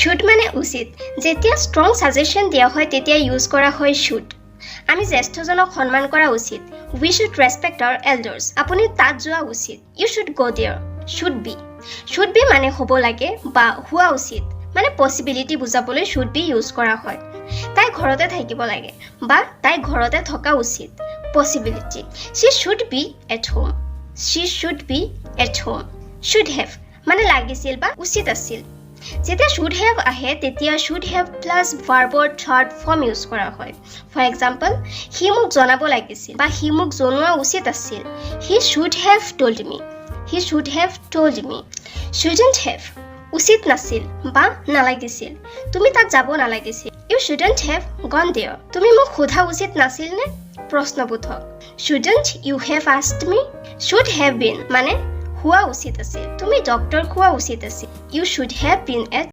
should মানে উচিত যেতিয়া ষ্ট্ৰং সাজেশন দিয়া হয় তেতিয়া ইউজ কৰা হয় শুড আমি জ্যেষ্ঠজনক সন্মান কৰা উচিত we should respect our elders আপুনি তাত যোৱা উচিত you should go there should be মানে হ'ব লাগে বা হোৱা উচিত মানে পসিবিলিটি বুজাবলৈ শুড বি ইউজ কৰা হয় তাই ঘৰতে থাকিব লাগে বা তাই ঘৰতে থকা উচিত possibility she should be at home should have মানে লাগিছিল বা উচিত আছিল যেতিয়া should have আহে তেতিয়া should have plus verbৰ third form use কৰা হয় ফৰ এক্সাম্পল হি মোক জনাব লাগিছিল বা হি মোক জনোৱা উচিত আছিল he should have told me shouldn't have উচিত নাছিল বা নালাগিছিল তুমি তাত যাব নালাগিছিল you shouldn't have gone there তুমি মোক সোধা উচিত নাছিল নে প্ৰশ্নবোধক shouldn't you have asked me should have been মানে হোৱা উচিত আছিল তুমি ডক্টৰ খোৱা উচিত আছিল you should have been at